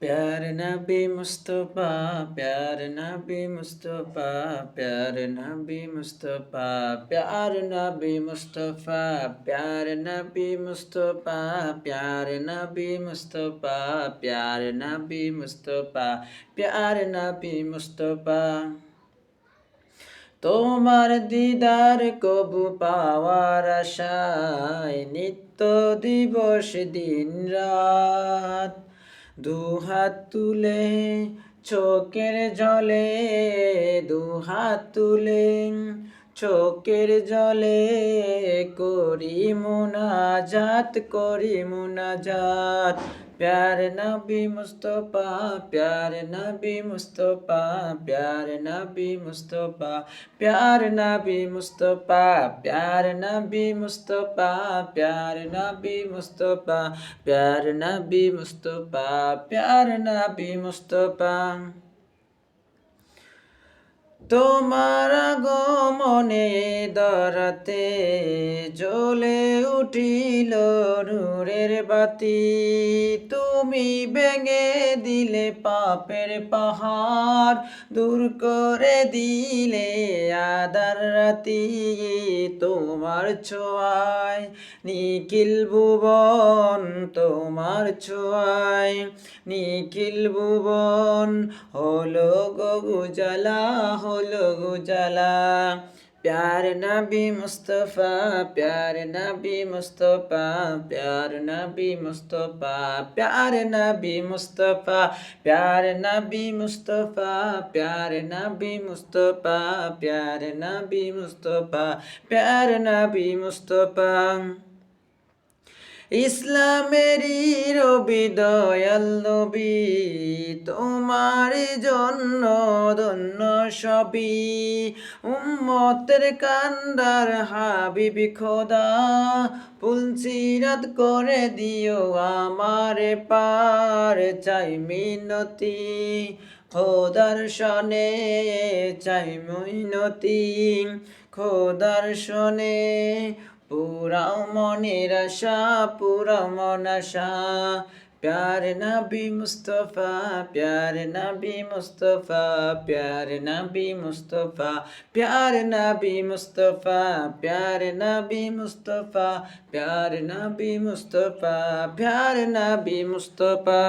प्यार नबी मुस्तफा प्यार नबी मुस्तफा प्यार नबी मुस्तफा प्यार नबी मुस्तफा प्यार नबी मुस्तफा प्यार नबी मुस्तफा प्यार नबी मुस्तफा प्यार नबी मुस्तफा তোমার দিদার কবু পাওয়ার আশায় নিত্য দিবস দিন রাত দুহাত তুলে চোখের জলে দুহাত তুলে চোখের জলে করি মুনাজাত प्यार नबी मुस्तफा प्यार नबी मुस्तफा प्यार नबी मुस्तफा प्यार नबी मुस्तफा प्यार नबी मुस्तफा प्यार नबी मुस्तफा प्यार नबी मुस्तफा प्यार नबी मुस्तफा তোমার আগমনে দরাতে জ্বলে উঠিল নূরের বাতি তুমি ভেঙে দিলে পাপের পাহাড় দূর করে দিলে আদার রাতি তোমার ছোঁয়ায় নিখিল ভুবন তোমার ছোঁয়ায় নিখিল ভুবন হলো গগুজালা হলো গুজালা प्यार नबी मुस्तफा प्यार नबी मुस्तफा प्यार नबी मुस्तफा प्यार नबी मुस्तफा प्यार नबी मुस्तफा प्यार नबी मुस्तफा प्यार नबी मुस्तफा प्यार नबी मुस्तफा ইসলামেরই রবি দয়াল নবী তোমার জন্য ধন্য সবই উম্মতের কান্ডার হাবিবি খোদা পুলসিরাত করে দিও আমারে পার চাই মিনতি খোদার শনে চাই মিনতি খোদার শনে পুরাও মনের আশা পুরাও মন আশা प्यार नबी मुस्तफा प्यार नबी मुस्तफा प्यार नबी मुस्तफा प्यार नबी मुस्तफा प्यार नबी मुस्तफा प्यार नबी मुस्तफा प्यार नबी मुस्तफा